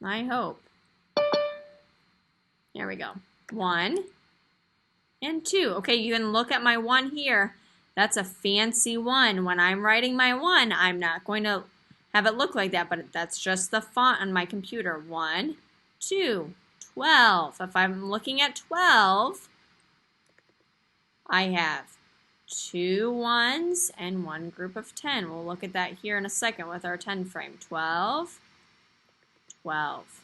I hope. Here we go. 1 and 2. Okay, you can look at my 1 here. That's a fancy 1. When I'm writing my 1, I'm not going to have it look like that, but that's just the font on my computer. 1, 2, 12. If I'm looking at 12, I have 2 ones and 1 group of 10. We'll look at that here in a second with our 10 frame. 12, 12.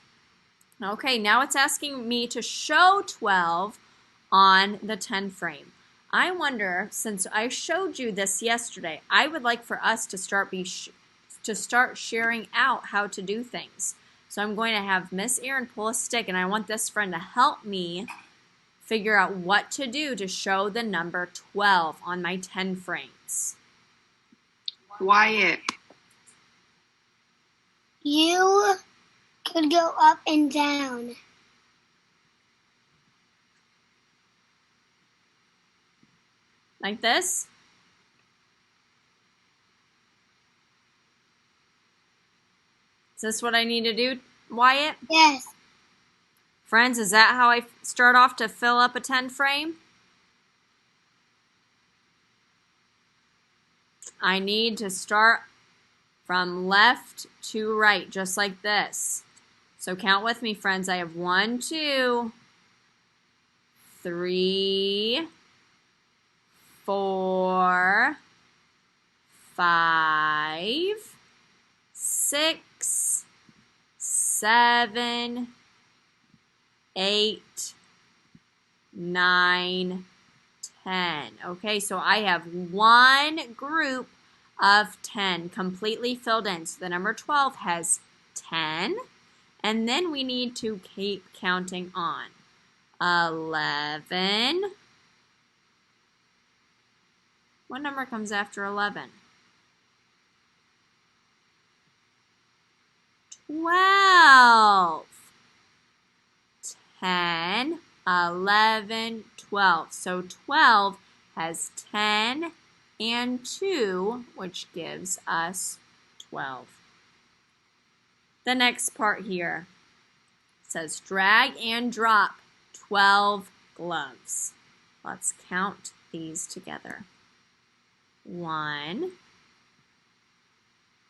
Okay, now it's asking me to show 12 on the 10 frame. I wonder, since I showed you this yesterday, I would like for us to start sharing out how to do things. So I'm going to have Miss Erin pull a stick, and I want this friend to help me figure out what to do to show the number 12 on my 10 frames. Wyatt. You could go up and down. Like this? Is this what I need to do, Wyatt? Yes. Friends, is that how I start off to fill up a 10 frame? I need to start from left to right, just like this. So count with me, friends. I have 1, 2, 3, 4, 5, 6, 7, 8, 9, 10. Okay, so I have 1 group of 10 completely filled in. So the number 12 has 10. And then we need to keep counting on. 11. What number comes after 11? 12. 10, 11, 12. So 12 has 10 and 2, which gives us 12. The next part here says drag and drop 12 gloves. Let's count these together. 1,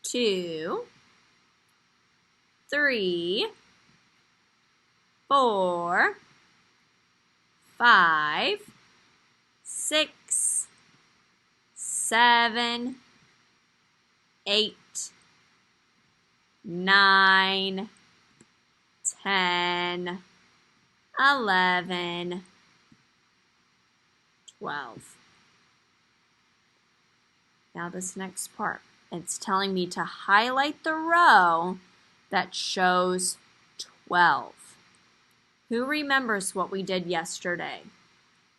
2, 3, 4, 5, 6, 7, 8, 9, 10, 11, 12. Now this next part, it's telling me to highlight the row that shows 12. Who remembers what we did yesterday?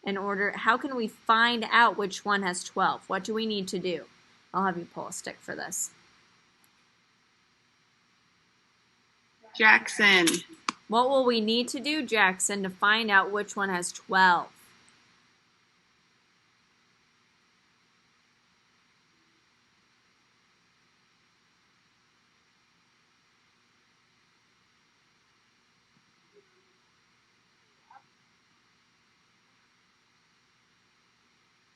How can we find out which one has 12? What do we need to do? I'll have you pull a stick for this. Jackson. What will we need to do, Jackson, to find out which one has 12?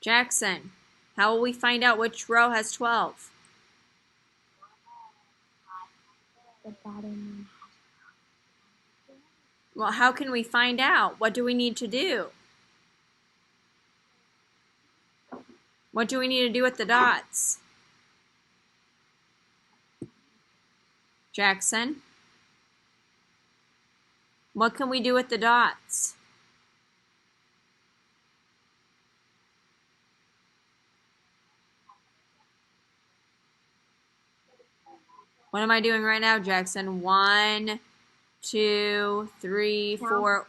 Jackson, how will we find out which row has 12? The bottom. Well, how can we find out? What do we need to do? What do we need to do with the dots? Jackson? What can we do with the dots? What am I doing right now, Jackson? 1, 2, 3, 4.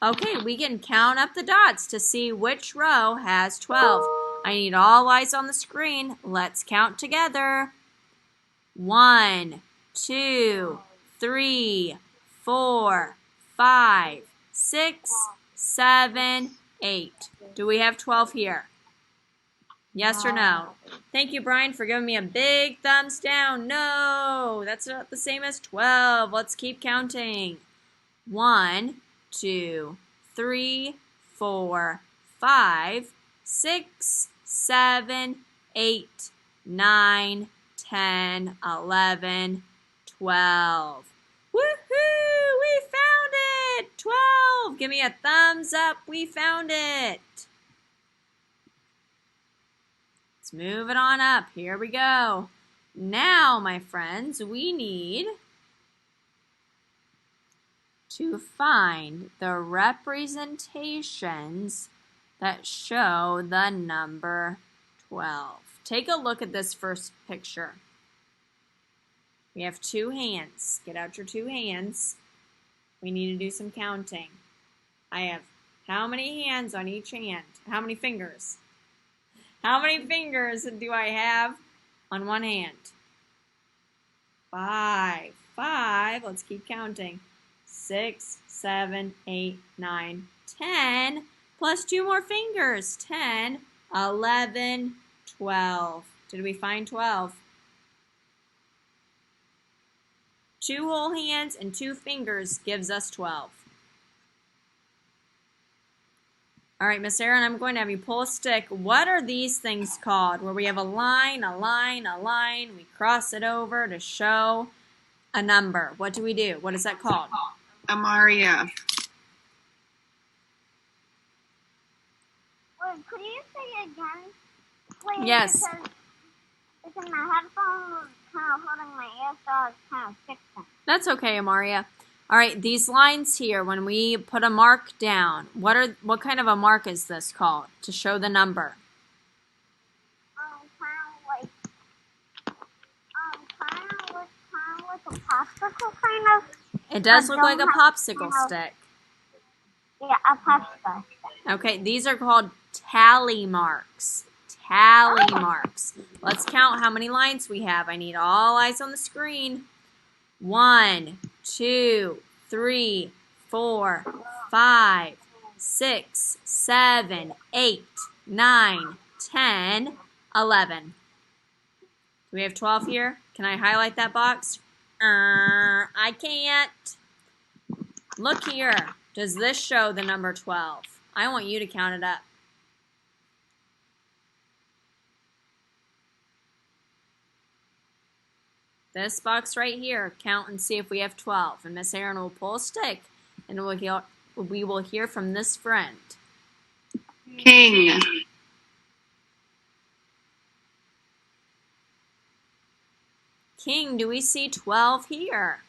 Okay, we can count up the dots to see which row has 12. I need all eyes on the screen. Let's count together. 1, 2, 3, 4, 5, 6, 7, 8. Do we have 12 here? Yes or no? Thank you, Brian, for giving me a big thumbs down. No, that's not the same as 12. Let's keep counting. 1, 2, 3, 4, 5, 6, 7, 8, 9, 10, 11, 12. Woohoo! We found it! 12! Give me a thumbs up. We found it. Let's move it on up. Here we go. Now, my friends, we need to find the representations that show the number 12. Take a look at this first picture. We have 2 hands. Get out your 2 hands. We need to do some counting. I have how many hands on each hand? How many fingers? How many fingers do I have on one hand? 5. 5. Let's keep counting. 6, 7, 8, 9, 10, plus 2 more fingers. 10, 11, 12. Did we find 12? 2 whole hands and 2 fingers gives us 12. All right, Miss Erin, I'm going to have you pull a stick. What are these things called? Where we have a line, a line, a line. We cross it over to show a number. What do we do? What is that called? Amaria. Wait, could you say it again, please? Yes. Because my headphone was kind of holding my ear, so I was kind of fixing. That's okay, Amaria. All right, these lines here, when we put a mark down, what kind of a mark is this called to show the number? Kind of like a popsicle, kind of. It does look like a popsicle kind of- stick. Yeah, a popsicle stick. Okay, these are called tally marks. Tally marks. Let's count how many lines we have. I need all eyes on the screen. 1, 2, 3, 4, 5, 6, 7, 8, 9, 10, 11. Do we have 12 here? Can I highlight that box? I can't. Look here. Does this show the number 12? I want you to count it up. This box right here, count and see if we have 12. And Miss Erin will pull a stick, and we will hear from this friend. King. King, do we see 12 here?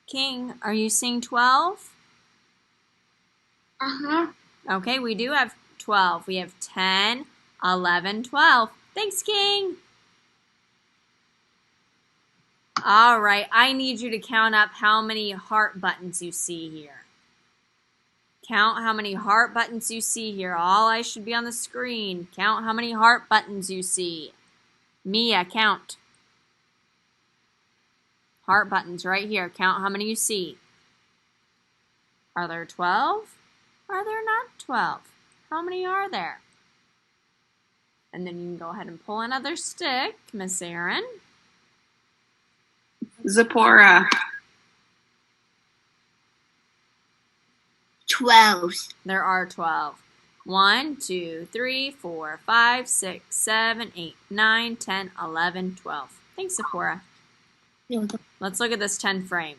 King, are you seeing 12? Uh-huh. Okay, we do have 12. We have 10, 11, 12. Thanks, King. All right, I need you to count up how many heart buttons you see here. Count how many heart buttons you see here. All eyes should be on the screen. Count how many heart buttons you see. Mia, count. Heart buttons right here. Count how many you see. Are there 12? Are there not 12? How many are there? And then you can go ahead and pull another stick, Miss Erin. Zipporah. 12. There are 12. 1, 2, 3, 4, 5, 6, 7, 8, 9, 10, 11, 12. Thanks, Zipporah. Let's look at this 10 frame.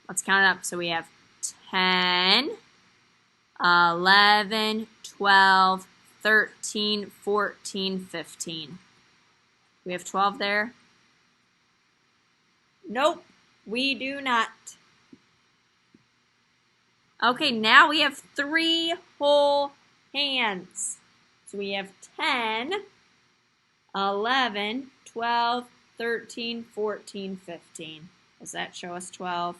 Let's count it up. So we have 10, 11, 12, 13, 14, 15. We have 12 there? Nope, we do not. Okay, now we have 3 whole hands. So we have 10, 11, 12, 13, 14, 15. Does that show us 12?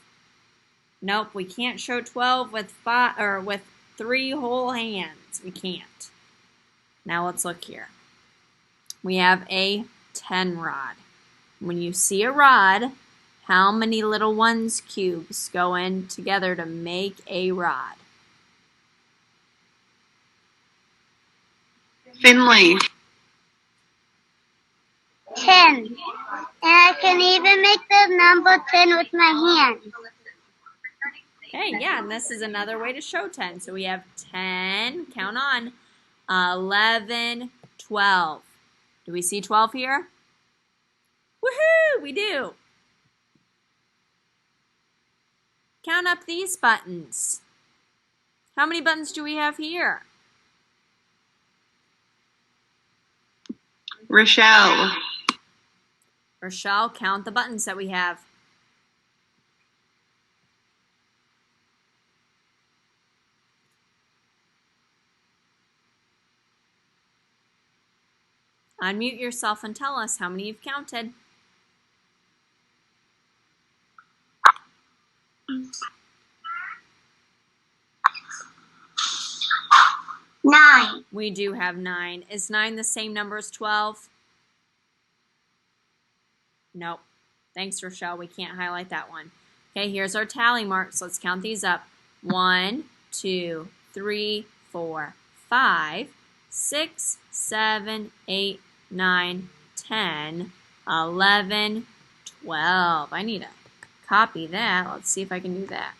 Nope, we can't show 12 with 5 or with 3 whole hands. We can't. Now let's look here. We have a 10 rod. When you see a rod, how many little ones cubes go in together to make a rod? Finley. 10. And I can even make the number 10 with my hand. Okay, yeah, and this is another way to show 10. So we have 10, count on, 11, 12. Do we see 12 here? Woohoo, we do. Count up these buttons. How many buttons do we have here? Rochelle. Rochelle, count the buttons that we have. Unmute yourself and tell us how many you've counted. 9. We do have 9. Is 9 the same number as 12? Nope. Thanks, Rochelle. We can't highlight that one. Okay, here's our tally marks. Let's count these up. 1, 2, 3, 4, 5, 6, 7, 8, 9, 10, 11, 12. I need to copy that. Let's see if I can do that.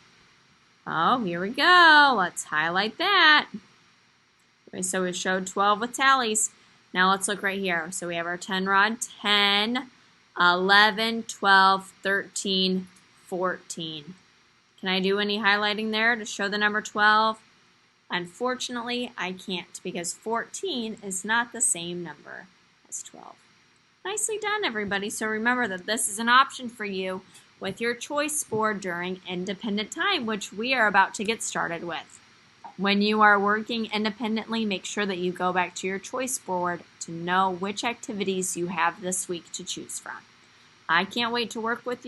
Oh, here we go. Let's highlight that. Okay, so we showed 12 with tallies. Now let's look right here. So we have our 10 rod. 10, 11, 12, 13, 14. Can I do any highlighting there to show the number 12? Unfortunately, I can't because 14 is not the same number as 12. Nicely done, everybody. So remember that this is an option for you with your choice board during independent time, which we are about to get started with. When you are working independently, make sure that you go back to your choice board to know which activities you have this week to choose from. I can't wait to work with you.